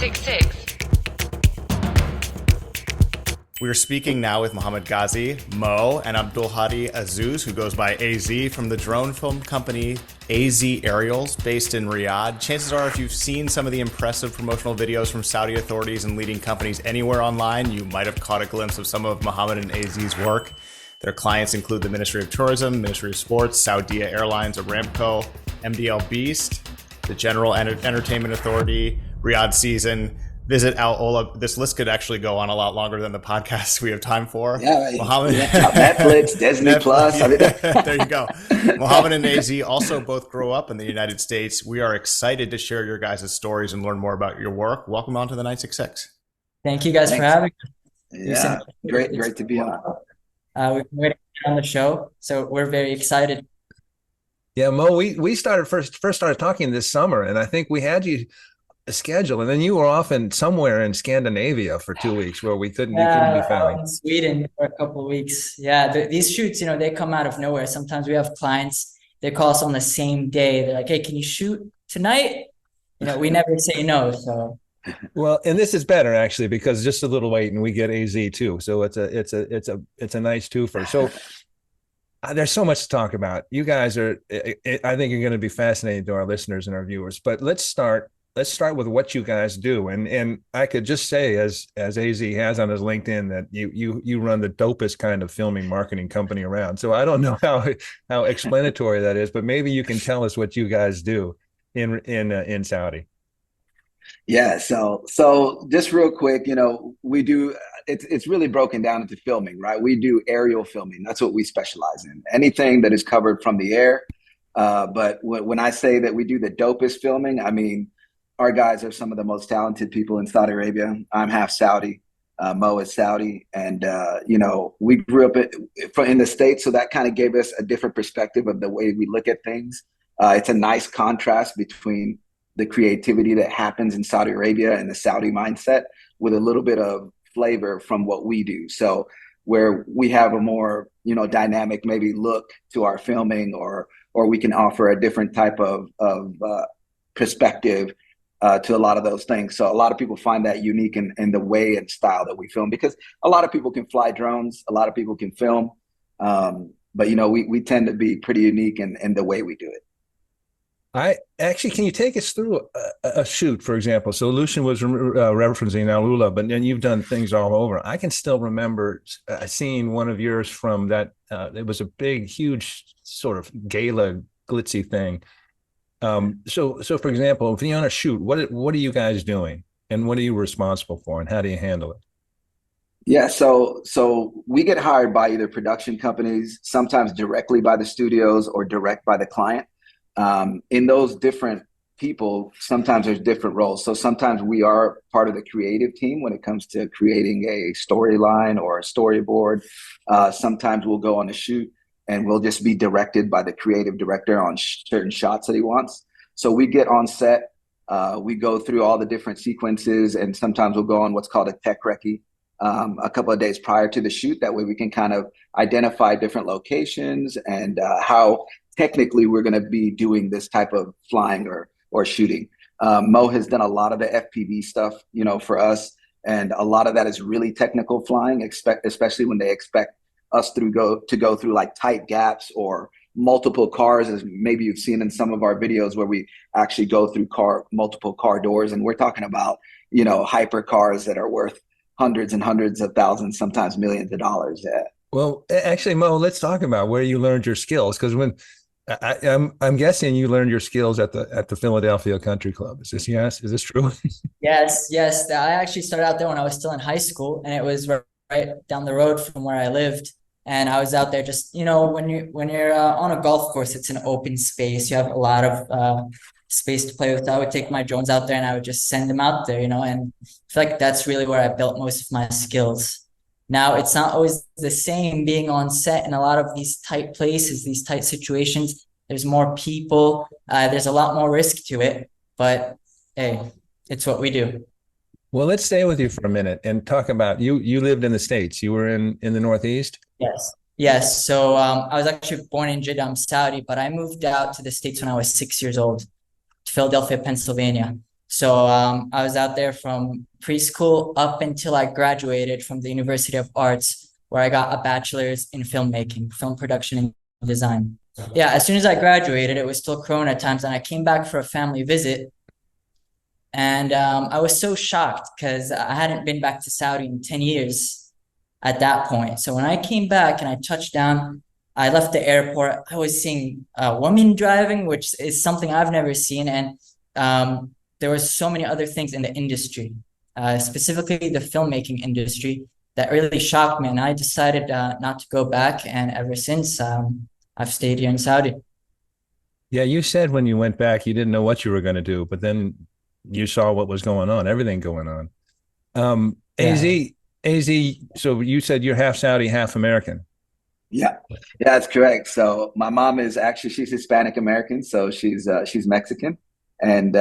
966. We are speaking now with Mohammed Ghazi, Mo, and Abdulhadi Azouz, who goes by AZ, from the drone film company AZAerials, based in Riyadh. Chances are, if you've seen some of the impressive promotional videos from Saudi authorities and leading companies anywhere online, you might have caught a glimpse of some of Mohammed and AZ's work. Their clients include the Ministry of Tourism, Ministry of Sports, Saudia Airlines, Aramco, MDLBeast, the General Entertainment Authority, Riyadh Season, Visit Al Ola. This list could actually go on a lot longer than the podcast we have time for. Yeah, Mohammed, Netflix, Disney Plus. There you go. Mohammed and AZ also both grew up in the United States. We are excited to share your guys' stories and learn more about your work. Welcome on to the 966. Thank you guys for having me. Yeah, great to be on. We've been waiting to get on the show, so we're very excited. Yeah, Mo, we started first started talking this summer, and I think we had you schedule, and then you were off in somewhere in Scandinavia for 2 weeks where you couldn't be found. In Sweden for a couple of weeks. Yeah, these shoots, they come out of nowhere. Sometimes we have clients, they call us on the same day. They're like, "Hey, can you shoot tonight?" We never say no. So well, and this is better actually, because just a little wait and we get AZ too. So it's a nice twofer. So there's so much to talk about. You guys are, I think you're going to be fascinating to our listeners and our viewers. But let's start with what you guys do. And I could just say, as AZ has on his LinkedIn, that you run the dopest kind of filming marketing company around. So I don't know how explanatory that is, but maybe you can tell us what you guys do in Saudi. Yeah, so just real quick, we do, it's really broken down into filming, right? We do aerial filming. That's what we specialize in. Anything that is covered from the air. But when I say that we do the dopest filming, I mean, our guys are some of the most talented people in Saudi Arabia. I'm half Saudi. Mo is Saudi. And, we grew up in the States, so that kind of gave us a different perspective of the way we look at things. It's a nice contrast between the creativity that happens in Saudi Arabia and the Saudi mindset with a little bit of flavor from what we do. So where we have a more, dynamic maybe look to our filming, or we can offer a different type of perspective to a lot of those things. So a lot of people find that unique in the way and style that we film, because a lot of people can fly drones, a lot of people can film, but we tend to be pretty unique in the way we do it. Can you take us through a shoot, for example? So Lucian was referencing Al Ula, but then you've done things all over. I can still remember seeing one of yours from that. It was a big, huge sort of gala glitzy thing. So for example, if you're on a shoot, what are you guys doing, and what are you responsible for, and how do you handle it? Yeah, so we get hired by either production companies, sometimes directly by the studios, or direct by the client. In those different people, sometimes there's different roles. So sometimes we are part of the creative team when it comes to creating a storyline or a storyboard. Sometimes we'll go on a shoot and we'll just be directed by the creative director on certain shots that he wants. So we get on set, we go through all the different sequences, and sometimes we'll go on what's called a tech recce a couple of days prior to the shoot. That way we can kind of identify different locations and how technically we're going to be doing this type of flying or shooting. Mo has done a lot of the FPV stuff, for us. And a lot of that is really technical flying, especially when they expect us to go through like tight gaps or multiple cars, as maybe you've seen in some of our videos where we actually go through multiple car doors. And we're talking about, hyper cars that are worth hundreds and hundreds of thousands, sometimes millions of dollars. Yeah. Well, actually, Mo, let's talk about where you learned your skills, because when I'm guessing you learned your skills at the Philadelphia Country Club. Is this true? Yes. I actually started out there when I was still in high school, and it was right down the road from where I lived. And I was out there just, when you're on a golf course, it's an open space. You have a lot of space to play with. So I would take my drones out there and I would just send them out there, and I feel like that's really where I built most of my skills. Now, it's not always the same being on set in a lot of these tight places, these tight situations. There's more people. There's a lot more risk to it. But, hey, it's what we do. Well, let's stay with you for a minute and talk about you lived in the States. You were in the Northeast? Yes. So I was actually born in Jeddah, Saudi, but I moved out to the States when I was 6 years old, to Philadelphia, Pennsylvania. So I was out there from preschool up until I graduated from the University of Arts, where I got a bachelor's in filmmaking, film production and design. Yeah, as soon as I graduated, it was still Corona times, and I came back for a family visit. And I was so shocked because I hadn't been back to Saudi in 10 years at that point. So when I came back and I touched down, I left the airport, I was seeing women driving, which is something I've never seen. And there were so many other things in the industry, specifically the filmmaking industry, that really shocked me. And I decided not to go back. And ever since, I've stayed here in Saudi. Yeah, you said when you went back, you didn't know what you were going to do, but then you saw what was going on, everything going on. Yeah. AZ, so you said you're half Saudi, half American. Yeah, yeah, that's correct. So my mom is actually, she's Hispanic American, so she's Mexican. And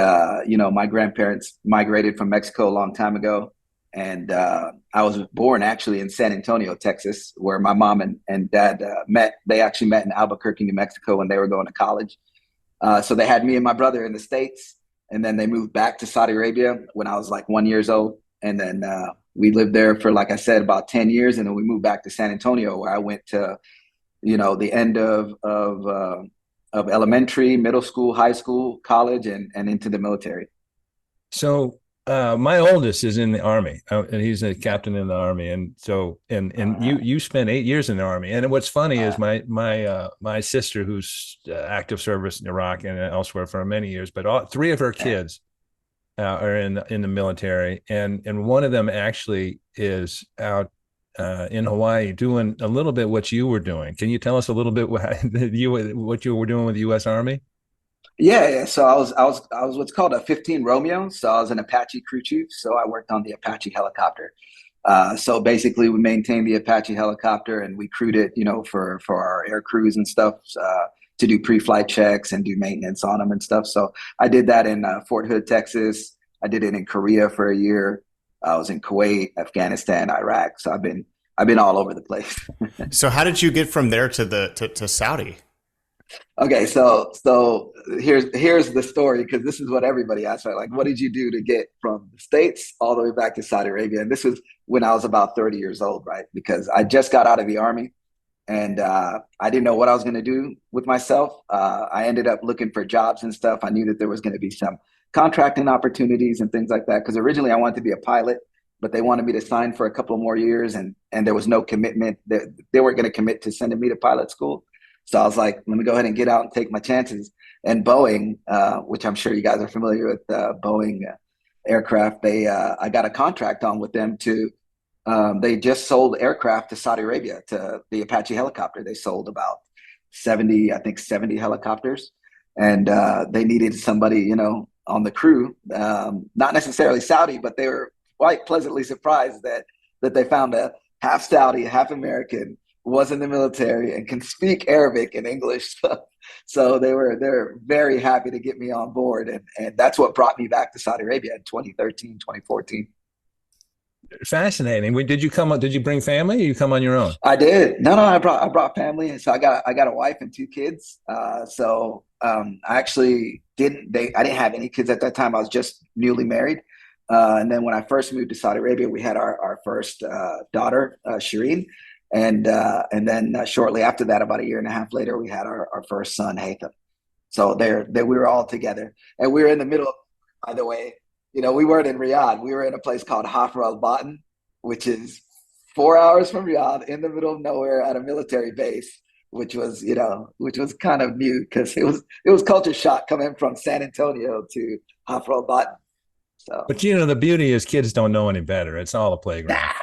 you know, my grandparents migrated from Mexico a long time ago. And I was born actually in San Antonio, Texas, where my mom and dad met. They actually met in Albuquerque, New Mexico when they were going to college. So they had me and my brother in the States, and then they moved back to Saudi Arabia when I was like 1 year old. And then we lived there for, like I said, about 10 years. And then we moved back to San Antonio, where I went to, you know, the end of elementary, middle school, high school, college, and into the military. So my oldest is in the Army, and he's a captain in the Army. And so, and you spent 8 years in the Army. And what's funny is my sister, who's active service in Iraq and elsewhere for many years, but three of her kids are in the military, and one of them actually is out in Hawaii doing a little bit what you were doing. Can you tell us a little bit what you were doing with the U.S. Army? Yeah. So I was what's called a 15 Romeo. So I was an Apache crew chief. So I worked on the Apache helicopter. So basically, we maintained the Apache helicopter, and we crewed it, you know, for our air crews and stuff, to do pre-flight checks and do maintenance on them and stuff. So I did that in Fort Hood, Texas. I did it in Korea for a year. I was in Kuwait, Afghanistan, Iraq. So I've been all over the place. So how did you get from there to Saudi? Okay, so here's the story, because this is what everybody asks, right? Like, what did you do to get from the States all the way back to Saudi Arabia? And this was when I was about 30 years old, right? Because I just got out of the Army, and I didn't know what I was going to do with myself. I ended up looking for jobs and stuff. I knew that there was going to be some contracting opportunities and things like that, because originally I wanted to be a pilot, but they wanted me to sign for a couple more years, and there was no commitment. They weren't going to commit to sending me to pilot school. So I was like, let me go ahead and get out and take my chances. And Boeing, which I'm sure you guys are familiar with, Boeing aircraft, I got a contract on with them to, they just sold aircraft to Saudi Arabia, to the Apache helicopter. They sold about 70 helicopters. And they needed somebody, you know, on the crew, not necessarily Saudi, but they were quite pleasantly surprised that they found a half Saudi, half American, was in the military, and can speak Arabic and English. So they're very happy to get me on board. And that's what brought me back to Saudi Arabia in 2013, 2014. Fascinating. Did you bring family, or you come on your own? I did. No, I brought family. So I got a wife and two kids. I actually I didn't have any kids at that time. I was just newly married. And then when I first moved to Saudi Arabia, we had our first daughter, Shireen. And then shortly after that, about a year and a half later, we had our first son, Haytham. So we were all together, and we were in the middle. By the way, you know, we weren't in Riyadh. We were in a place called Hafr al-Batin, which is 4 hours from Riyadh, in the middle of nowhere at a military base, which was kind of new, because it was culture shock coming from San Antonio to Hafr al-Batin. So, But you know, the beauty is kids don't know any better. It's all a playground.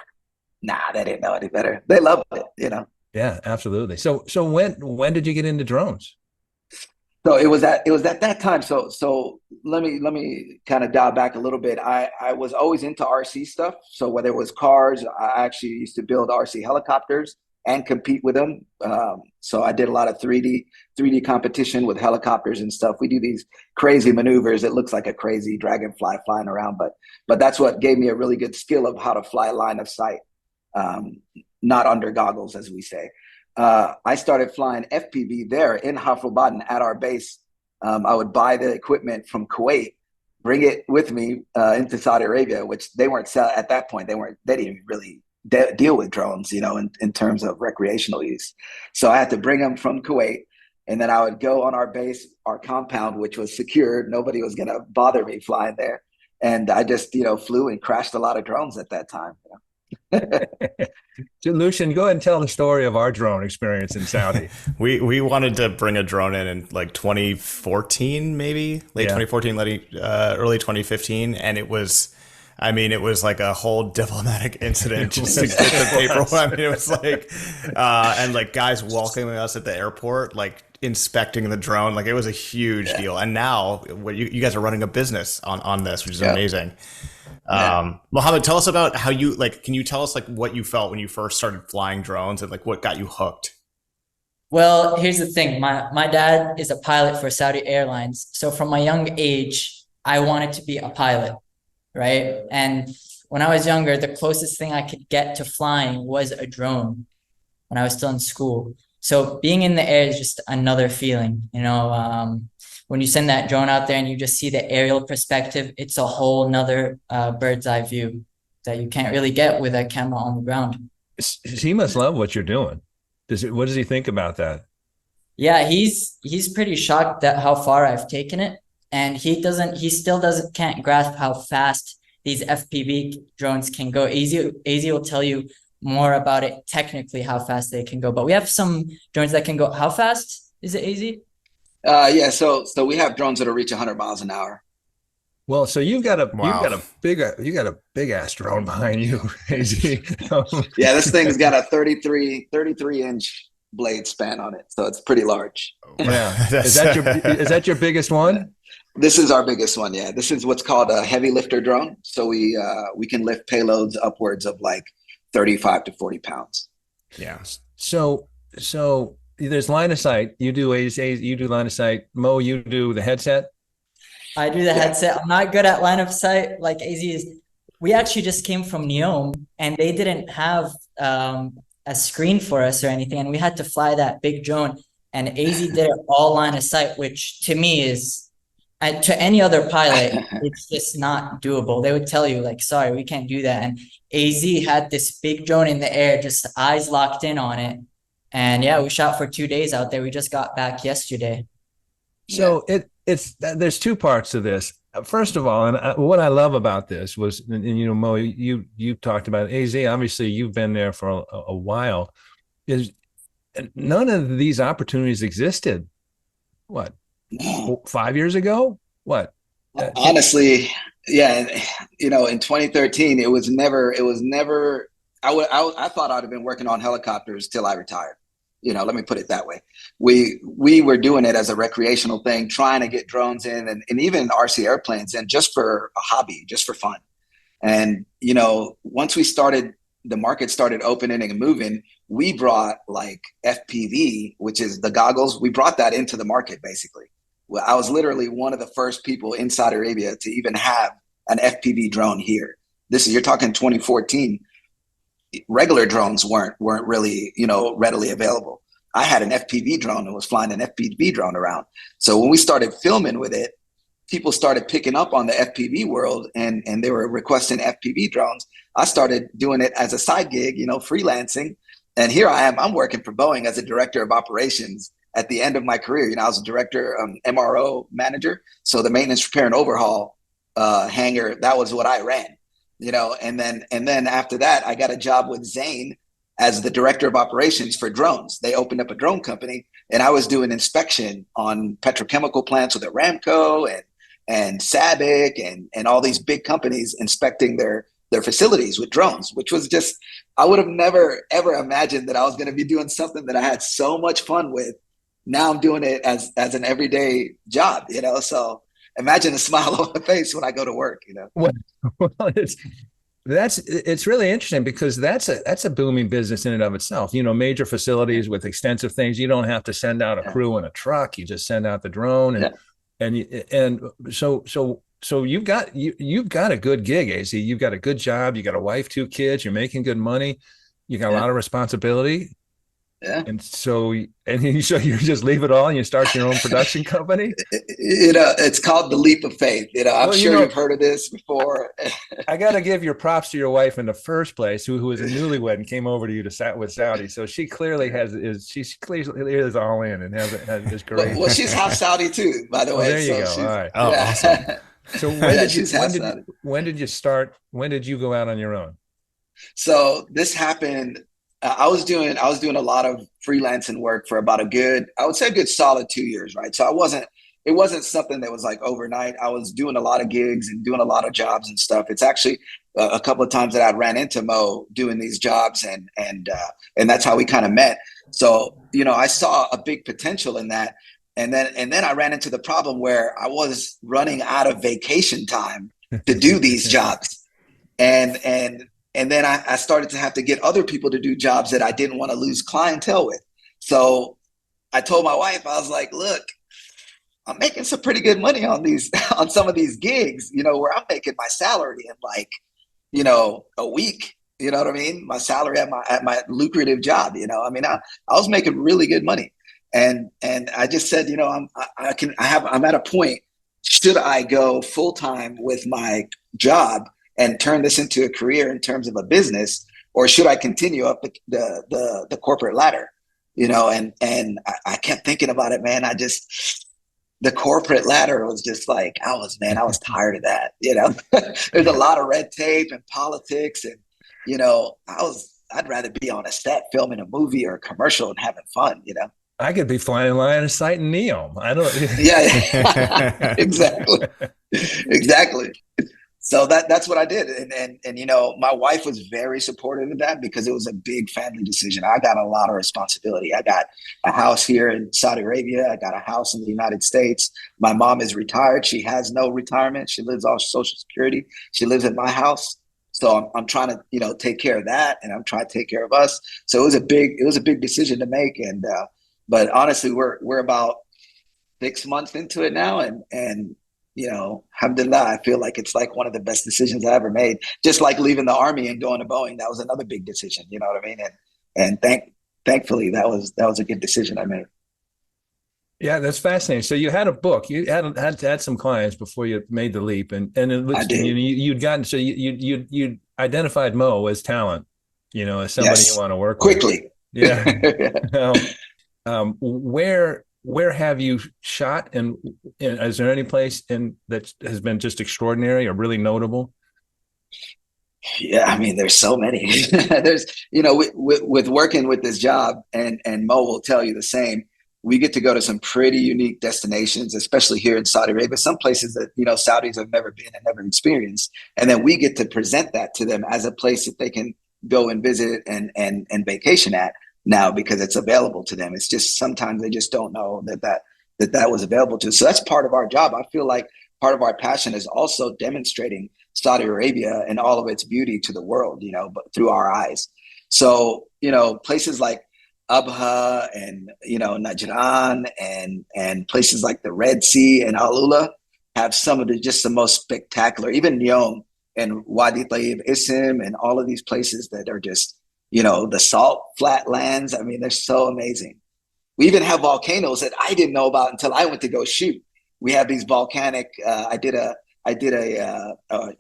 Nah, they didn't know any better. They loved it, you know. Yeah, absolutely. So when did you get into drones? So it was at that time. So let me kind of dial back a little bit. I was always into RC stuff. So whether it was cars, I actually used to build RC helicopters and compete with them. So I did a lot of 3D competition with helicopters and stuff. We do these crazy maneuvers. It looks like a crazy dragonfly flying around, but that's what gave me a really good skill of how to fly line of sight. Not under goggles, as we say. I started flying FPV there in Hafr al-Batin at our base. I would buy the equipment from Kuwait, bring it with me into Saudi Arabia, which they weren't at that point. They didn't really deal with drones, in terms of recreational use. So I had to bring them from Kuwait, and then I would go on our base, our compound, which was secured. Nobody was going to bother me flying there. And I just, flew and crashed a lot of drones at that time. So Lucian, go ahead and tell the story of our drone experience in Saudi. We wanted to bring a drone in like 2014, maybe late 2014, early 2015, and it was like a whole diplomatic incident just to get the paperwork. I mean, it was like, and like guys welcoming us at the airport, like inspecting the drone. Like it was a huge deal. And now you guys are running a business on this, which is amazing. Mohammed, tell us about how can you tell us like what you felt when you first started flying drones and like what got you hooked? Well, here's the thing. My dad is a pilot for Saudia Airlines. So from my young age, I wanted to be a pilot. Right. And when I was younger, the closest thing I could get to flying was a drone when I was still in school. So being in the air is just another feeling, when you send that drone out there and you just see the aerial perspective, it's a whole nother bird's eye view that you can't really get with a camera on the ground. He must love what you're doing. What does he think about that? Yeah, he's pretty shocked at how far I've taken it. And he still can't grasp how fast these FPV drones can go. AZ will tell you more about it technically, how fast they can go. But we have some drones that can go. How fast is it, AZ? Yeah, so we have drones that'll reach 100 miles an hour. Well, so you've got a big ass drone behind you, AZ. Yeah, this thing's got a 33 inch blade span on it, so it's pretty large. Yeah, is that your biggest one? This is our biggest one. Yeah, this is what's called a heavy lifter drone. So we can lift payloads upwards of like 35 to 40 pounds. Yeah. So there's line of sight. You do you do line of sight. Mo, you do the headset. I do the headset. I'm not good at line of sight like AZ is. We actually just came from Neom and they didn't have a screen for us or anything, and we had to fly that big drone. And AZ did it all line of sight, which to me is. To any other pilot, it's just not doable. They would tell you like, sorry, we can't do that. And AZ had this big drone in the air, just eyes locked in on it. And yeah, we shot for 2 days out there. We just got back yesterday. So there's two parts to this. First of all, and what I love about this was, and Mo, you talked about it. AZ, obviously you've been there for a while. Is none of these opportunities existed. What? 5 years ago? What? Honestly, yeah. In 2013, it was never. I thought I'd have been working on helicopters till I retired. Let me put it that way. We were doing it as a recreational thing, trying to get drones in and even RC airplanes in just for a hobby, just for fun. And, once the market started opening and moving, we brought like FPV, which is the goggles. We brought that into the market basically. Well, I was literally one of the first people in Saudi Arabia to even have an FPV drone here. You're talking 2014. Regular drones weren't really, readily available. I had an FPV drone and was flying an FPV drone around. So when we started filming with it, people started picking up on the FPV world and they were requesting FPV drones. I started doing it as a side gig, freelancing. And here I am, I'm working for Boeing as a director of operations. At the end of my career, I was a director, MRO manager. So the maintenance, repair, and overhaul hangar, that was what I ran, and then after that, I got a job with Zain as the director of operations for drones. They opened up a drone company and I was doing inspection on petrochemical plants with Aramco and SABIC and all these big companies, inspecting their facilities with drones, which was just, I would have never, ever imagined that I was going to be doing something that I had so much fun with. Now I'm doing it as an everyday job, so imagine the smile on my face when I go to work, Well, it's really interesting because that's a booming business in and of itself. Major facilities with extensive things. You don't have to send out a crew in a truck. You just send out the drone and so you've got a good gig, AZ. You've got a good job. You got a wife, 2 kids. You're making good money. You got a lot of responsibility. Yeah. And so, so you just leave it all and you start your own production company? It's called the leap of faith. I'm Well, sure you've heard of this before. I got to give your props to your wife in the first place, who was a newlywed and came over to you to sat with Saudi. So she clearly she's clearly is all in and has this great. Well, she's half Saudi too, by the Oh, way. there you So go. All she's right. Oh, awesome. So yeah, she's half Saudi. when did you start? When did you go out on your own? So this happened. I was doing a lot of freelancing work for about I would say a good solid 2 years, right? So it wasn't something that was like overnight. I was doing a lot of gigs and doing a lot of jobs and stuff. It's actually a couple of times that I ran into Mo doing these jobs, and that's how we kind of met. So I saw a big potential in that, and then I ran into the problem where I was running out of vacation time to do these jobs, and then I started to have to get other people to do jobs that I didn't want to lose clientele with. So I told my wife, I was like, look, I'm making some pretty good money on on some of these gigs, where I'm making my salary in like, a week. You know what I mean? My salary at my lucrative job. I mean, I was making really good money, and I just said, I'm at a point. Should I go full time with my job and turn this into a career in terms of a business, or should I continue up the corporate ladder? And I kept thinking about it, man. The corporate ladder was just like, I was tired of that. There's a lot of red tape and politics, and I'd rather be on a set filming a movie or a commercial and having fun. I could be flying line of sight in Neom. I don't. Yeah. Exactly. So that's what I did, and my wife was very supportive of that because it was a big family decision. I got a lot of responsibility. I got a house here in Saudi Arabia. I got a house in the United States. My mom is retired. She has no retirement. She lives off Social Security. She lives in my house. So I'm trying to take care of that, and I'm trying to take care of us. So it was a big decision to make, but honestly, we're about 6 months into it now, and alhamdulillah, I feel like it's like one of the best decisions I ever made. Just like leaving the army and going to Boeing, that was another big decision. You know what I mean? And thankfully, that was a good decision I made. Yeah, that's fascinating. So you had a book. You had some clients before you made the leap, and it looks you'd gotten you identified Mo as talent. As somebody you want to work quickly. With. Yeah. Where have you shot, and is there any place that has been just extraordinary or really notable? Yeah, I mean, there's so many. There's, with working with this job, and Mo will tell you the same. We get to go to some pretty unique destinations, especially here in Saudi Arabia. Some places that Saudis have never been and never experienced, and then we get to present that to them as a place that they can go and visit and vacation at now because it's available to them. It's just sometimes they just don't know that was available to us. So that's part of our job. I feel like part of our passion is also demonstrating Saudi Arabia and all of its beauty to the world, but through our eyes. So, places like Abha and, Najran and places like the Red Sea and Alula have some of the most spectacular, even Neom and Wadi Tayyib Isim and all of these places that are just, the salt flatlands. I mean, they're so amazing. We even have volcanoes that I didn't know about until I went to go shoot. We have these volcanic. I did a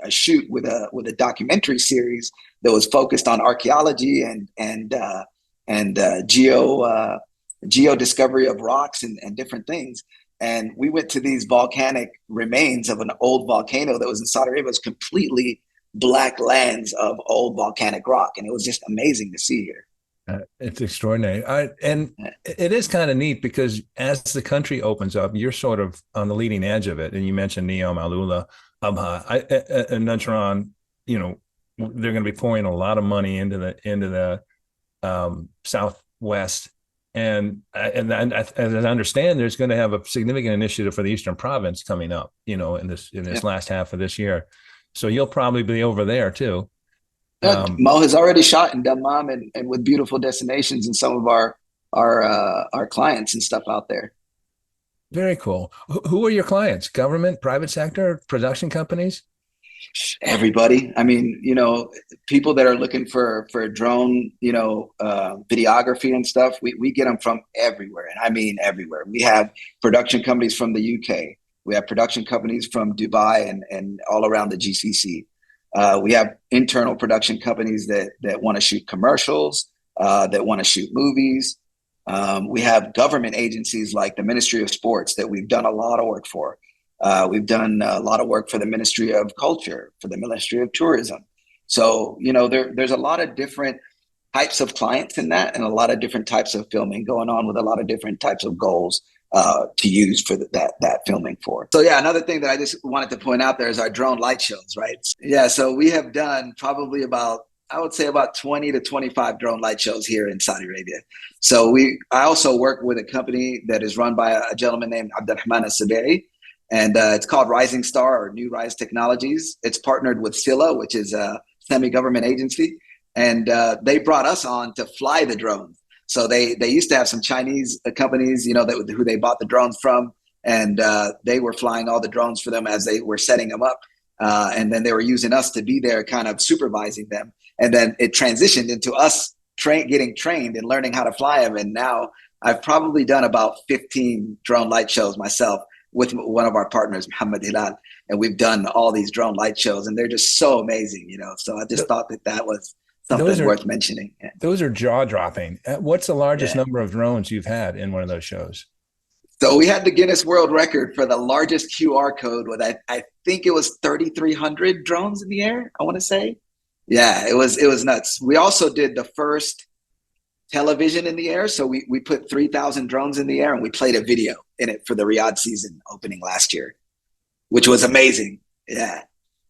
shoot with a documentary series that was focused on archaeology and geo discovery of rocks and different things. And we went to these volcanic remains of an old volcano that was in Saudi Arabia. It was completely black lands of old volcanic rock, and it was just amazing to see here. It's extraordinary. And it is kind of neat because as the country opens up, you're sort of on the leading edge of it. And you mentioned Neom, Alula, Abha, and Najran. They're going to be pouring a lot of money into the Southwest. And as I understand, there's going to have a significant initiative for the Eastern Province coming up, in this last half of this year. So you'll probably be over there too. Mo has already shot in Dammam and with beautiful destinations and some of our clients and stuff out there. Very cool. Who are your clients? Government, private sector, production companies? Everybody. I mean, people that are looking for drone, videography and stuff, we get them from everywhere. And I mean everywhere. We have production companies from the UK. We have production companies from Dubai and all around the GCC. We have internal production companies that want to shoot commercials, that want to shoot movies. We have government agencies like the Ministry of Sports that we've done a lot of work for. We've done a lot of work for the Ministry of Culture, for the Ministry of Tourism. So, there's a lot of different types of clients in that, and a lot of different types of filming going on with a lot of different types of goals to use for that filming for. So yeah, another thing that I just wanted to point out there is our drone light shows, right? Yeah, so we have done probably about 20 to 25 drone light shows here in Saudi Arabia. So I also work with a company that is run by a gentleman named Abdulhadi, and it's called Rising Star, or New Rise Technologies. It's partnered with Silla, which is a semi-government agency, and they brought us on to fly the drones. So they used to have some Chinese companies, who they bought the drones from, and they were flying all the drones for them as they were setting them up, and then they were using us to be there, kind of supervising them, and then it transitioned into us getting trained and learning how to fly them. And now I've probably done about 15 drone light shows myself with one of our partners, Mohammed, and we've done all these drone light shows, and they're just so amazing, So I just thought that was something worth mentioning. Yeah. Those are jaw-dropping. What's the largest number of drones you've had in one of those shows? So we had the Guinness World Record for the largest QR code with, I think it was 3,300 drones in the air, I want to say. Yeah, it was nuts. We also did the first television in the air. So we put 3,000 drones in the air, and we played a video in it for the Riyadh season opening last year, which was amazing. Yeah.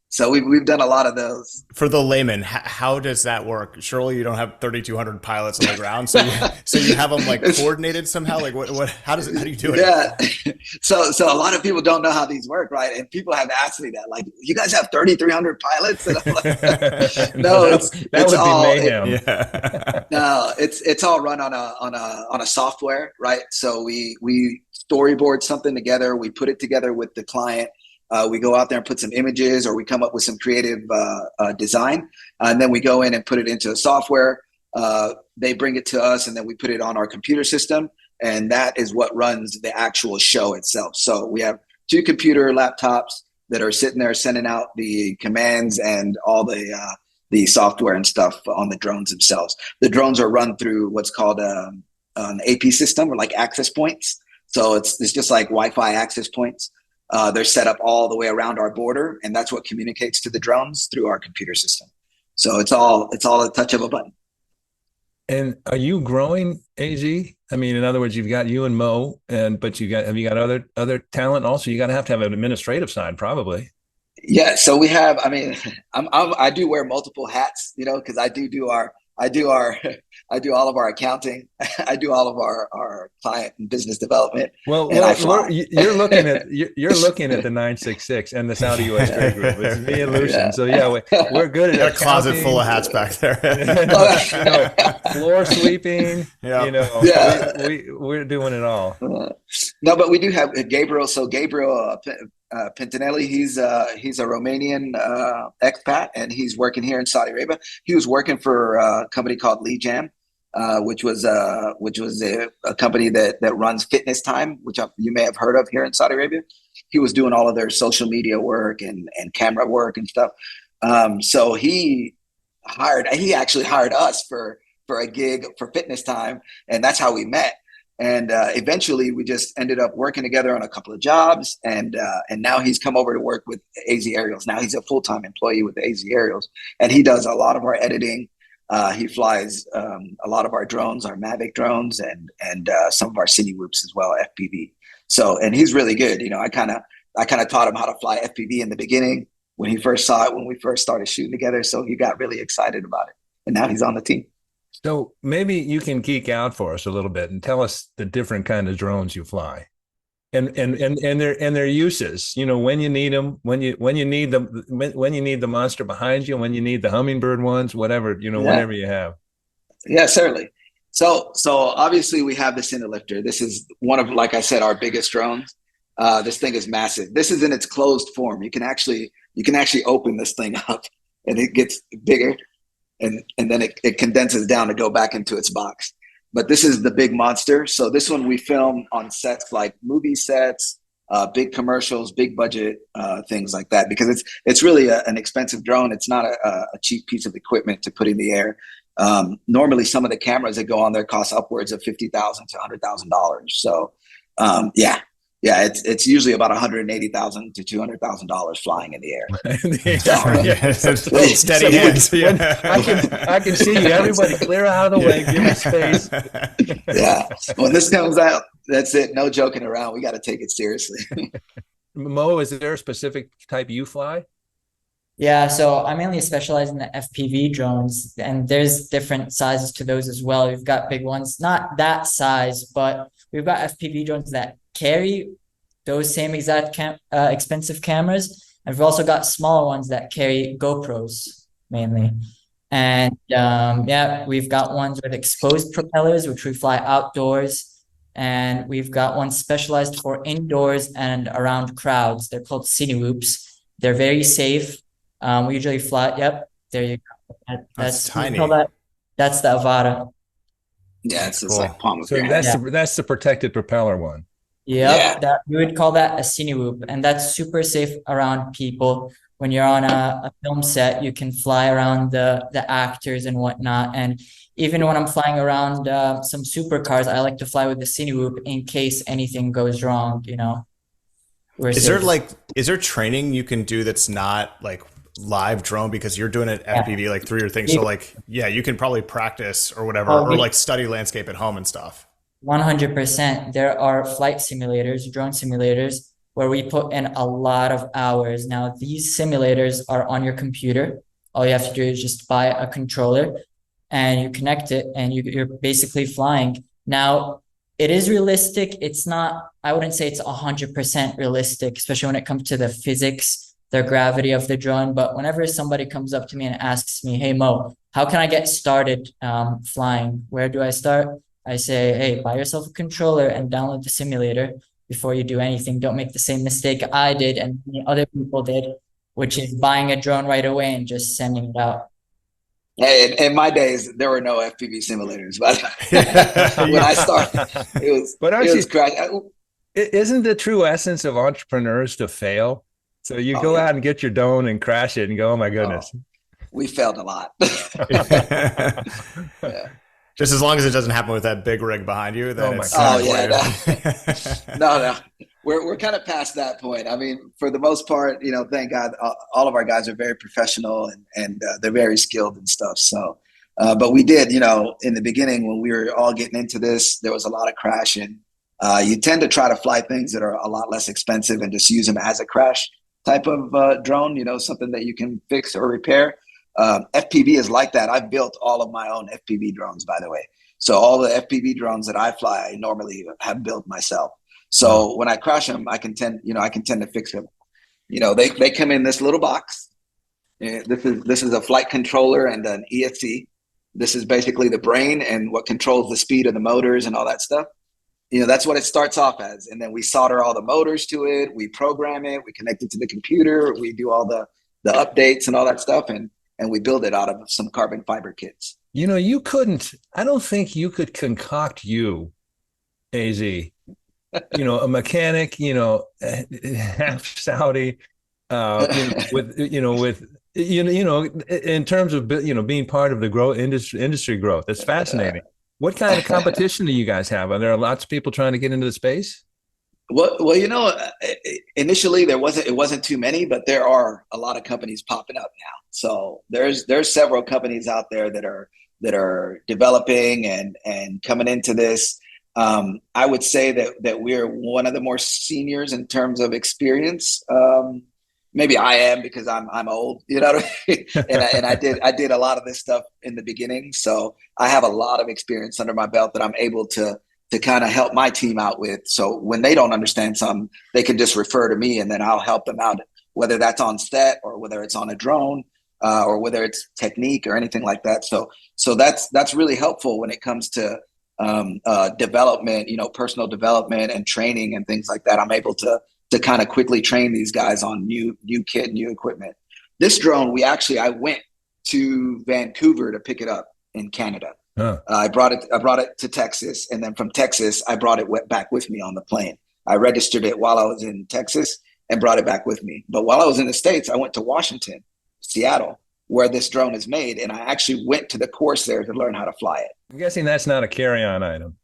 So we've done a lot of those. For the layman, how does that work? Surely you don't have 3,200 pilots on the ground, so you have them like coordinated somehow. Like what? How do you do it? Yeah. So a lot of people don't know how these work, right? And people have asked me that, like, you guys have 3,300 pilots? And I'm like, no, that would all be mayhem. No, it's all run on a software, right? So we storyboard something together, we put it together with the client. We go out there and put some images, or we come up with some creative design, and then we go in and put it into a software. They bring it to us, and then we put it on our computer system, and that is what runs the actual show itself. So we have 2 computer laptops that are sitting there sending out the commands and all the software and stuff on the drones themselves. The drones are run through what's called an AP system, or like access points. So it's just like Wi-Fi access points. They're set up all the way around our border, and that's what communicates to the drones through our computer system. So it's all a touch of a button. And are you growing, AZ? I mean, in other words, you've got you and Mo, but have you got other talent also? You got to have an administrative side, probably. Yeah. So we have. I mean, I do wear multiple hats, because I do all of our accounting. I do all of our client and business development. Well, you're looking at the 966 and the Saudi US Trade Group. It's me and Lucian. Yeah. So yeah, we're good at a closet full of hats back there. Floor sweeping. We're doing it all. No, but we do have Gabriel. So Gabriel Pintinelli, he's a Romanian expat, and he's working here in Saudi Arabia. He was working for a company called Jam, which was a company that runs Fitness Time, which you may have heard of here in Saudi Arabia. He was doing all of their social media work and camera work and stuff. So he actually hired us for a gig for Fitness Time, and that's how we met. And eventually we just ended up working together on a couple of jobs, and now he's come over to work with AZAerials. Now he's a full-time employee with AZAerials, and he does a lot of our editing. He flies a lot of our drones, our Mavic drones, and some of our City Whoops as well, FPV. So, and he's really good. I kind of taught him how to fly FPV in the beginning when he first saw it, when we first started shooting together. So he got really excited about it, and now he's on the team. So maybe you can geek out for us a little bit and tell us the different kind of drones you fly, and their uses. When you need them, when you need the monster behind you, when you need the hummingbird ones, whatever whatever you have. Yeah, certainly. So obviously we have the Cinelifter. This is one of, like I said, our biggest drones. This thing is massive. This is in its closed form. You can actually open this thing up, and it gets bigger, and then it condenses down to go back into its box. But this is the big monster. So this one we film on sets like movie sets, big commercials, big budget things like that, because it's really an expensive drone. It's not a cheap piece of equipment to put in the air. Normally, some of the cameras that go on there cost upwards of $50,000 to $100,000. So, it's usually about $180,000 to $200,000 flying in the air. Steady hands. I can see you. Everybody, clear out of the way. Give me space. Yeah. When this comes out, that's it. No joking around. We got to take it seriously. Mo, is there a specific type you fly? Yeah, so I mainly specialize in the FPV drones, and there's different sizes to those as well. We've got big ones, not that size, but we've got FPV drones that carry those same exact expensive cameras. And we've also got smaller ones that carry GoPros mainly. And we've got ones with exposed propellers, which we fly outdoors. And we've got ones specialized for indoors and around crowds. They're called cine whoops. They're very safe. We usually fly. Yep, there you go. That's tiny. That's the Avata. Yeah, it's cool. Like palm of so that's the protected propeller one. Yep, that we would call that a cine whoop, and that's super safe around people. When you're on a film set, you can fly around the actors and whatnot. And even when I'm flying around some supercars, I like to fly with the cine whoop in case anything goes wrong. You know. Is there training you can do that's not like live drone, because you're doing it FPV like through your thing? So like, you can probably practice or whatever, or like study landscape at home and stuff. 100%. There are flight simulators, drone simulators, where we put in a lot of hours. Now, these simulators are on your computer. All you have to do is just buy a controller and you connect it, and you're basically flying. Now, it is realistic. It's not, I wouldn't say it's 100% realistic, especially when it comes to the physics, the gravity of the drone. But whenever somebody comes up to me and asks me, hey, Mo, how can I get started flying? Where do I start? I say, hey, buy yourself a controller and download the simulator before you do anything. Don't make the same mistake I did and many other people did, which is buying a drone right away and just sending it out. Hey, in my days, there were no FPV simulators. But when I started, it was crash. Isn't the true essence of entrepreneurs to fail? So you go out and get your drone and crash it and go, oh my goodness. We failed a lot. Yeah. Just as long as it doesn't happen with that big rig behind you, then No. We're kind of past that point. I mean, for the most part, thank God, all of our guys are very professional and they're very skilled and stuff. So, but we did, in the beginning when we were all getting into this, there was a lot of crashing. You tend to try to fly things that are a lot less expensive and just use them as a crash type of drone, something that you can fix or repair. FPV is like that. I've built all of my own FPV drones, by the way. So all the FPV drones that I fly, I normally have built myself. So when I crash them, I can tend to fix them. They come in this little box. This is a flight controller and an ESC. This is basically the brain and what controls the speed of the motors and all that stuff. That's what it starts off as. And then we solder all the motors to it. We program it. We connect it to the computer. We do all the updates and all that stuff. And we build it out of some carbon fiber kits. I don't think you could concoct AZ, a mechanic, half Saudi, in terms of, being part of the industry growth. It's fascinating. What kind of competition do you guys have? Are there lots of people trying to get into the space? Well, initially it wasn't too many, but there are a lot of companies popping up now. So there's several companies out there that are developing and coming into this. I would say that we're one of the more seniors in terms of experience. Maybe I am because I'm old, what I mean? and I did a lot of this stuff in the beginning. So I have a lot of experience under my belt that I'm able to kind of help my team out with. So when they don't understand something, they can just refer to me and then I'll help them out, whether that's on set or whether it's on a drone or whether it's technique or anything like that. So that's really helpful when it comes to development, personal development and training and things like that. I'm able to kind of quickly train these guys on new kit, new equipment. This drone, I went to Vancouver to pick it up in Canada. Huh. I brought it to Texas, and then from Texas, I brought it back with me on the plane. I registered it while I was in Texas and brought it back with me. But while I was in the States, I went to Washington, Seattle, where this drone is made, and I actually went to the course there to learn how to fly it. I'm guessing that's not a carry-on item.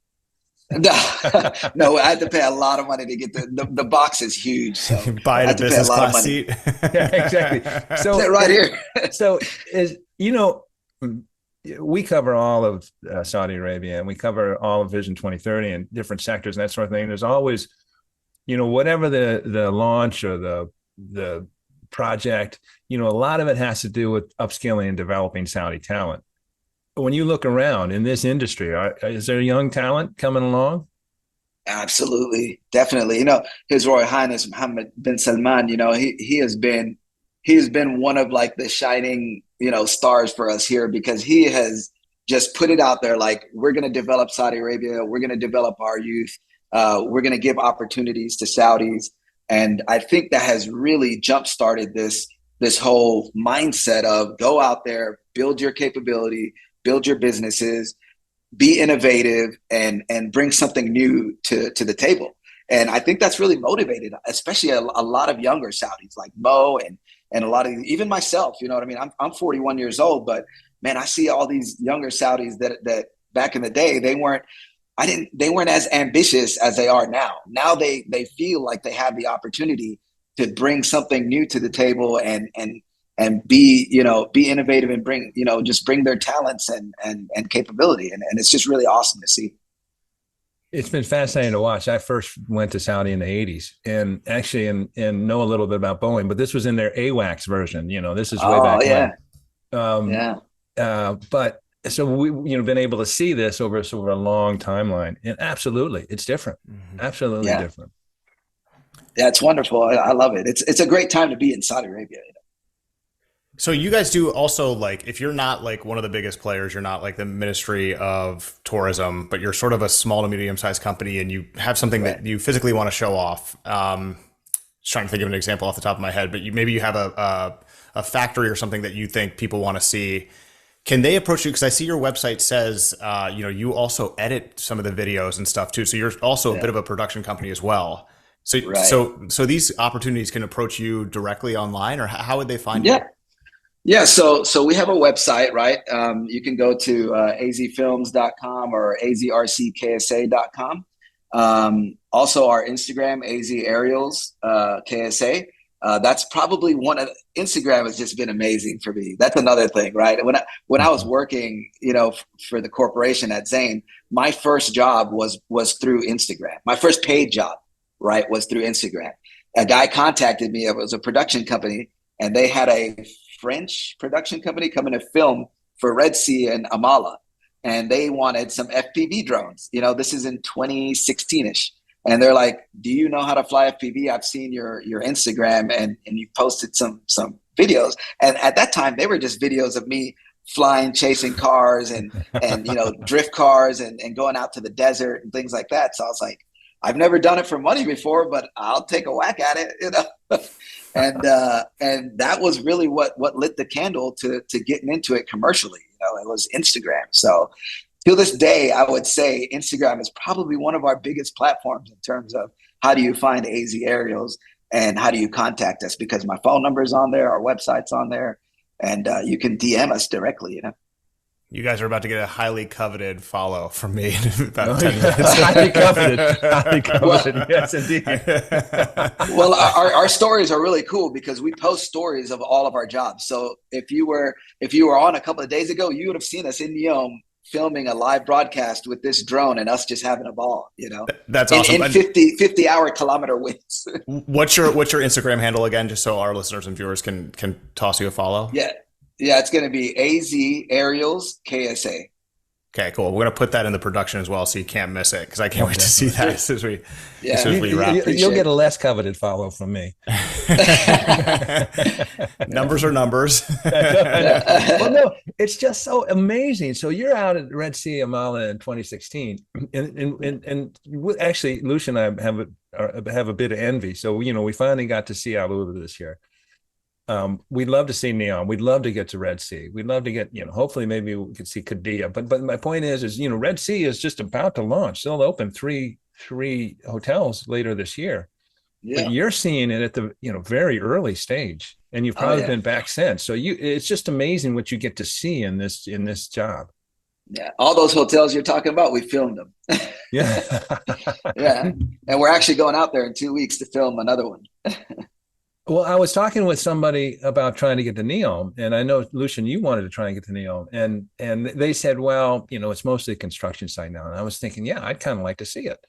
No, I had to pay a lot of money to get the box is huge. So buy a business class seat. Yeah, exactly. So right here. So we cover all of Saudi Arabia, and we cover all of Vision 2030 and different sectors and that sort of thing. There's always, whatever the launch or the project, a lot of it has to do with upskilling and developing Saudi talent. When you look around in this industry, is there young talent coming along? Absolutely, definitely. His Royal Highness Mohammed bin Salman. He has been one of like the shining stars for us here, because he has just put it out there like, we're going to develop Saudi Arabia, we're going to develop our youth, we're going to give opportunities to Saudis, and I think that has really jump started this whole mindset of go out there, build your capability, build your businesses, be innovative, and bring something new to the table. And I think that's really motivated, especially a lot of younger Saudis like Mo and a lot of, even myself, you know what I mean? I'm 41 years old, but man, I see all these younger Saudis that back in the day, they weren't as ambitious as they are now. Now they feel like they have the opportunity to bring something new to the table and be innovative and bring their talents and capability. And it's just really awesome to see. It's been fascinating to watch. I first went to Saudi in the 80s and actually and know a little bit about Boeing, but this was in their AWACS version. This is way back when. But so we've been able to see this over a long timeline, and absolutely, it's different. Absolutely different. Yeah, it's wonderful. I love it. It's a great time to be in Saudi Arabia. So you guys do also, like, if you're not like one of the biggest players, you're not like the Ministry of Tourism, but you're sort of a small to medium-sized company, and you have something that you physically want to show off. Just trying to think of an example off the top of my head, but maybe you have a factory or something that you think people want to see. Can they approach you? Because I see your website says, you also edit some of the videos and stuff too. So you're also a bit of a production company as well. So these opportunities can approach you directly online, or how would they find you? Yeah, so we have a website, right? You can go to azfilms.com or azrcksa.com. Also our Instagram, AZAerials KSA. That's probably Instagram has just been amazing for me. That's another thing, right? When I was working, for the corporation at Zain, my first job was through Instagram. My first paid job, right, was through Instagram. A guy contacted me. It was a production company, and they had a French production company coming to film for Red Sea and Amala, and they wanted some FPV drones. This is in 2016ish, and they're like, "Do you know how to fly FPV? I've seen your Instagram, and you posted some videos." And at that time, they were just videos of me flying, chasing cars, and drift cars, and going out to the desert and things like that. So I was like, I've never done it for money before, but I'll take a whack at it, And that was really what lit the candle to getting into it commercially. It was Instagram. So to this day, I would say Instagram is probably one of our biggest platforms in terms of how do you find AZAerials and how do you contact us, because my phone number is on there, our website's on there, and you can DM us directly. You guys are about to get a highly coveted follow from me in about 10 minutes. Highly coveted. Yes, indeed. Well, our stories are really cool because we post stories of all of our jobs. So if you were on a couple of days ago, you would have seen us in Neom filming a live broadcast with this drone and us just having a ball. That's awesome. In 50-hour kilometer winds. What's your Instagram handle again, just so our listeners and viewers can toss you a follow? Yeah, it's going to be AZAerials KSA. Okay, cool. We're gonna put that in the production as well, so you can't miss it, because I can't wait to see that as soon as we wrap. You'll get a less coveted follow from me. Numbers are numbers. Well, no, it's just so amazing. So you're out at Red Sea Amala in 2016, and actually, Lucia and I have a bit of envy. So we finally got to see Alula this year. We'd love to see Neom. We'd love to get to Red Sea. We'd love to get, hopefully maybe we could see Qiddiya. But my point is, Red Sea is just about to launch. They'll open three hotels later this year. Yeah. But you're seeing it at the very early stage, and you've probably been back since. So it's just amazing what you get to see in this job. Yeah, all those hotels you're talking about, we filmed them. Yeah. Yeah, and we're actually going out there in 2 weeks to film another one. Well, I was talking with somebody about trying to get to Neom, and I know, Lucian, you wanted to try and get to Neom, and they said, well, it's mostly a construction site now. And I was thinking, yeah, I'd kind of like to see it.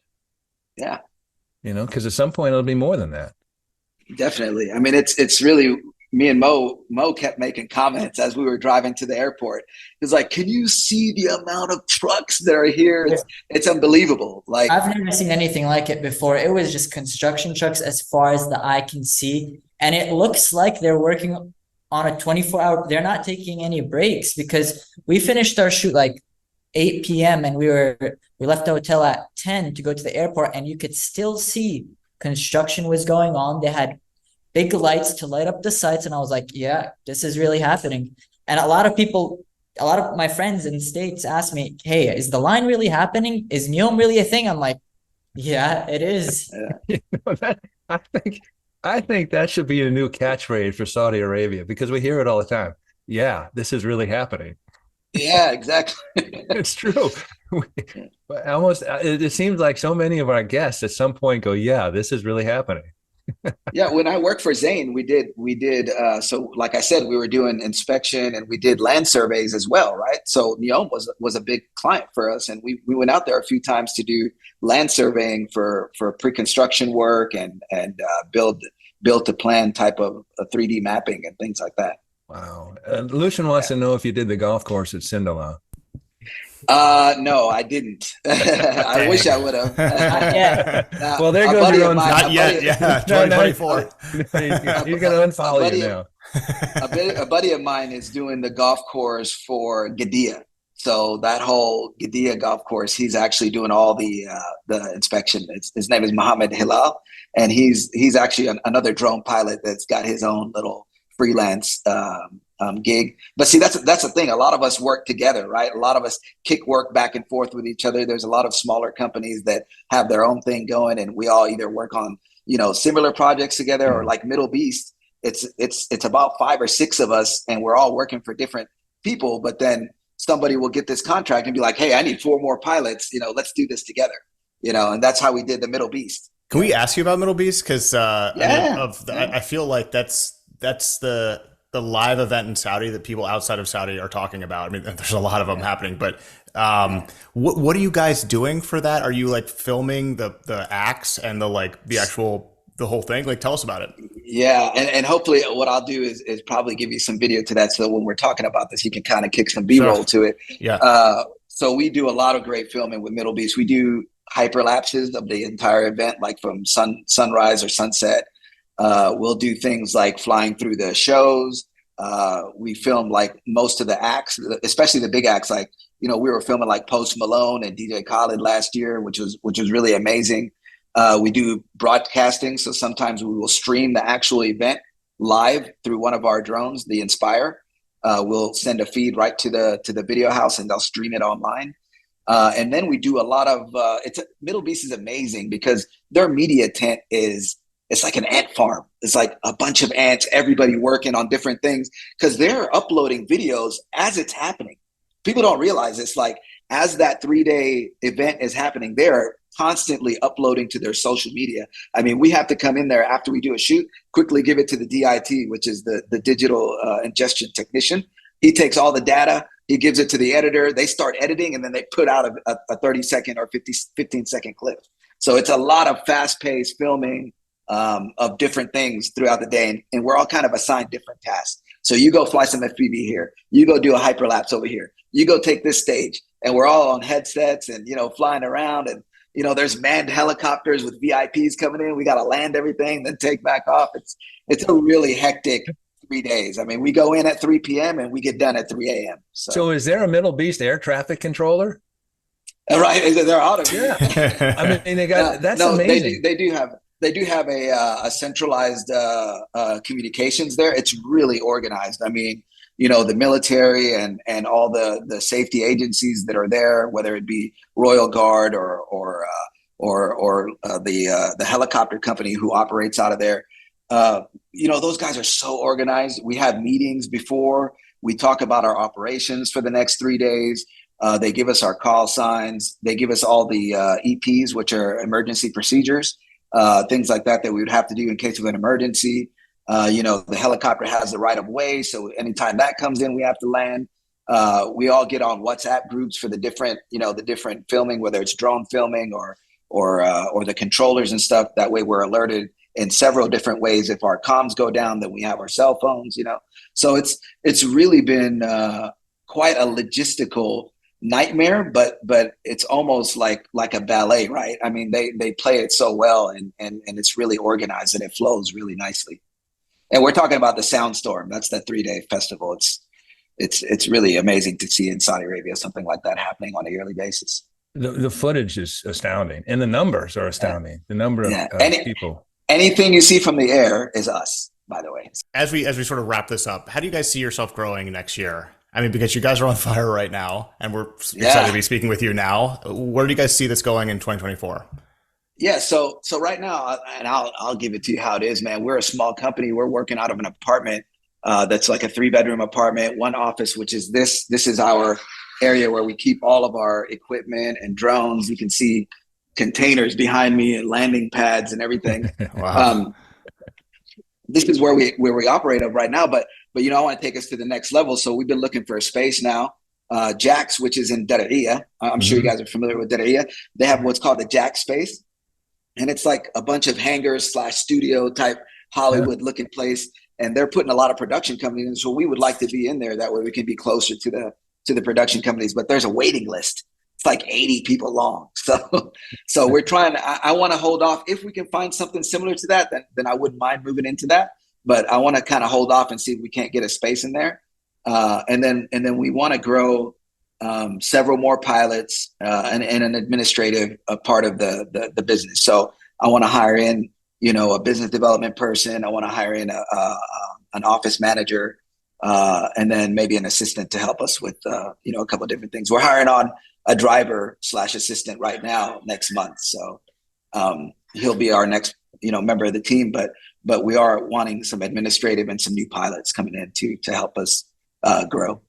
Yeah. Because at some point it'll be more than that. Definitely. I mean, it's really, me and Mo kept making comments as we were driving to the airport. It's like, can you see the amount of trucks that are here? It's unbelievable. Like, I've never seen anything like it before. It was just construction trucks as far as the eye can see. And it looks like they're working on a 24-hour. They're not taking any breaks, because we finished our shoot like 8 p.m. and we left the hotel at 10 to go to the airport, and you could still see construction was going on. They had big lights to light up the sites, and I was like, yeah, this is really happening. And a lot of my friends in the States asked me, hey, is the line really happening? Is Neom really a thing? I'm like, yeah, it is. I think that should be a new catchphrase for Saudi Arabia, because we hear it all the time. Yeah, this is really happening. Yeah, exactly. It's true. It seems like so many of our guests at some point go, yeah, this is really happening. Yeah, when I worked for Zain, we did so like I said, we were doing inspection, and we did land surveys as well, right? So Neom was a big client for us, and we went out there a few times to do land surveying for pre-construction work and build to plan type of 3D mapping and things like that. Wow. Lucian wants to know if you did the golf course at Sindalah. No, I didn't. I wish I would have. Well, there goes your own. Not yet. Yeah, 2024. You're going to unfollow you now. A buddy of mine is doing the golf course for Qiddiya. So that whole Qiddiya golf course, he's actually doing all the inspection. His name is Mohammed Hilal, and he's actually another drone pilot that's got his own little freelance gig. But see, that's the thing. A lot of us work together, right? A lot of us kick work back and forth with each other. There's a lot of smaller companies that have their own thing going, and we all either work on similar projects together, or like MDLBeast. It's about 5 or 6 of us, and we're all working for different people. But then somebody will get this contract and be like, hey, I need 4 more pilots, let's do this together, and that's how we did the MDLBeast. Can we ask you about MDLBeast? Because I feel like that's the live event in Saudi that people outside of Saudi are talking about. I mean, there's a lot of them happening, but what are you guys doing for that? Are you like filming the acts and the whole thing? Like, tell us about it. Yeah. And hopefully what I'll do is probably give you some video to that. So when we're talking about this, you can kind of kick some B-roll to it. Yeah. So we do a lot of great filming with MDLBeast. We do hyperlapses of the entire event, like from sunrise or sunset. We'll do things like flying through the shows. We film like most of the acts, especially the big acts. Like, we were filming like Post Malone and DJ Khaled last year, which was really amazing. We do broadcasting. So sometimes we will stream the actual event live through one of our drones, the Inspire. We'll send a feed right to the video house, and they'll stream it online. And then we do a lot of, MDLBeast is amazing because their media tent it's like an ant farm. It's like a bunch of ants, everybody working on different things, because they're uploading videos as it's happening. People don't realize it's like, as that 3-day event is happening, they're constantly uploading to their social media. I mean, we have to come in there after we do a shoot, quickly give it to the DIT, which is the digital ingestion technician. He takes all the data, he gives it to the editor, they start editing, and then they put out a 30-second or 15-second clip. So it's a lot of fast-paced filming of different things throughout the day, and we're all kind of assigned different tasks. So you go fly some FPV here. You go do a hyperlapse over here. You go take this stage. And we're all on headsets and, flying around. And, there's manned helicopters with VIPs coming in. We got to land everything, then take back off. It's a really hectic 3 days. I mean, we go in at 3 p.m. and we get done at 3 a.m. So is there a MDLBeast air traffic controller? Right. There ought to be. Yeah. I mean, that's amazing. They do have a centralized communications there. It's really organized. I mean, the military and all the safety agencies that are there, whether it be Royal Guard or the helicopter company who operates out of there. Those guys are so organized. We have meetings before. We talk about our operations for the next 3 days. They give us our call signs. They give us all the EPs, which are emergency procedures, things like that we would have to do in case of an emergency. The helicopter has the right of way. So anytime that comes in, we have to land. We all get on WhatsApp groups for the different filming, whether it's drone filming or the controllers and stuff. That way we're alerted in several different ways. If our comms go down, then we have our cell phones, So it's really been quite a logistical nightmare, but it's almost like a ballet, right? I mean, they play it so well and it's really organized and it flows really nicely. And we're talking about the Soundstorm. That's the 3-day festival. It's really amazing to see in Saudi Arabia something like that happening on a yearly basis. The footage is astounding, and the numbers are astounding. The number of people. Anything you see from the air is us, by the way. As we sort of wrap this up, how do you guys see yourself growing next year? I mean, because you guys are on fire right now, and we're excited to be speaking with you now. Where do you guys see this going in 2024? Yeah, so right now, and I'll give it to you how it is, man. We're a small company. We're working out of an apartment that's like a 3-bedroom apartment, one office, which is this. This is our area where we keep all of our equipment and drones. You can see containers behind me and landing pads and everything. Wow. This is where we operate right now. But I want to take us to the next level. So we've been looking for a space now. Jax, which is in Dar'iyah. I'm sure you guys are familiar with Dar'iyah. They have what's called the Jax space. And it's like a bunch of hangars / studio type Hollywood looking place. And they're putting a lot of production companies in. So we would like to be in there. That way we can be closer to the production companies. But there's a waiting list. It's like 80 people long. So we're trying to, I want to hold off. If we can find something similar to that, then I wouldn't mind moving into that. But I want to kind of hold off and see if we can't get a space in there. And then we want to grow several more pilots and an administrative part of the business. So I want to hire in, a business development person. I want to hire in an office manager and then maybe an assistant to help us with, a couple of different things. We're hiring on a driver / assistant right now next month. So he'll be our next, member of the team. But we are wanting some administrative and some new pilots coming in to help us grow.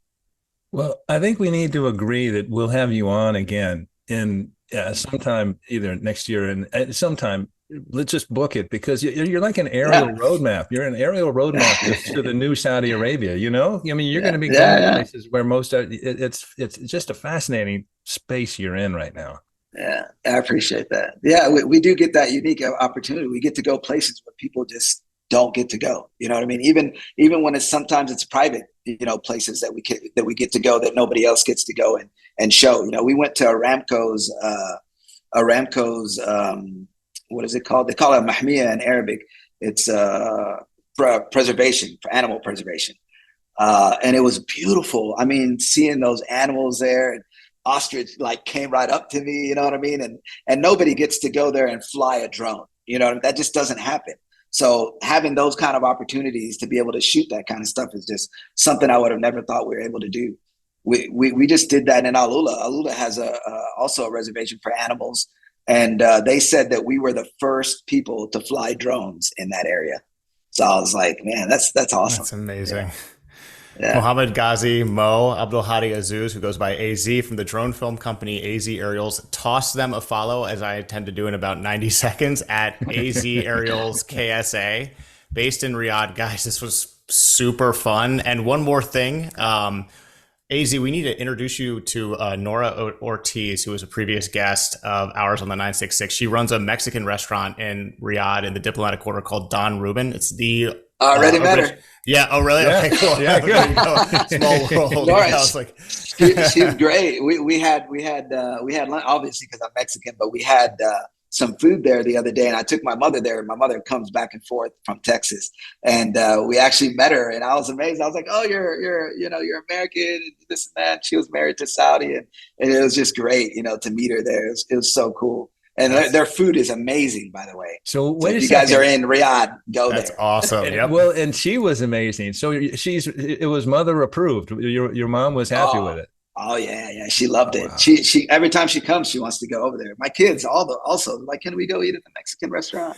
Well, I think we need to agree that we'll have you on again in sometime either next year and sometime. Let's just book it because you're like an aerial roadmap. You're an aerial roadmap to the new Saudi Arabia. I mean, you're going to be going places where most are. It's just a fascinating space you're in right now. Yeah, I appreciate that. Yeah, we do get that unique opportunity. We get to go places where people just don't get to go. You know what I mean? Even when sometimes it's private, places that we get to go that nobody else gets to go and show. We went to Aramco's what is it called? They call it mahmiya in Arabic. It's preservation, for animal preservation. And it was beautiful. I mean, seeing those animals there, and ostrich came right up to me, you know what I mean? And nobody gets to go there and fly a drone. That just doesn't happen. So having those kind of opportunities to be able to shoot that kind of stuff is just something I would have never thought we were able to do. We just did that in Alula. Alula has also a reservation for animals. And they said that we were the first people to fly drones in that area. So I was like, man, that's awesome. That's amazing. Yeah. Mohammed, Ghazi, Mo, Abdulhadi, Azouz, who goes by AZ from the drone film company AZAerials. Toss them a follow, as I intend to do in about 90 seconds, at AZAerials KSA, based in Riyadh. Guys, this was super fun. And one more thing. AZ, we need to introduce you to Nora Ortiz, who was a previous guest of ours on the 966. She runs a Mexican restaurant in Riyadh in the diplomatic quarter called Don Rubin. It's the Already met her. Yeah. Oh, really? Yeah. Okay, cool. Yeah, There you go. Small world. No, Yeah, I was like, she's great. We had lunch, obviously because I'm Mexican, but we had some food there the other day, and I took my mother there. My mother comes back and forth from Texas, and we actually met her, and I was amazed. I was like, "Oh, you're American, and this and that." She was married to Saudi, and it was just great, to meet her there. It was so cool. And their food is amazing, by the way. So if you guys are in Riyadh, go that's there. awesome. Yep. Well, and she was amazing. So it was mother approved. Your mom was happy with it. Oh yeah, she loved it. Wow. She every time she comes, she wants to go over there. My kids also like, can we go eat at the Mexican restaurant?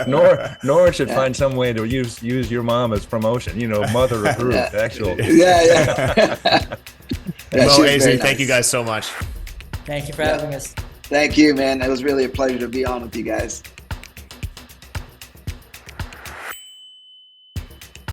No, Nora should find some way to use your mom as promotion. Mother approved. Actual. Yeah. Mo, AZ, thank you guys so much. Thank you for having us. Thank you, man. It was really a pleasure to be on with you guys.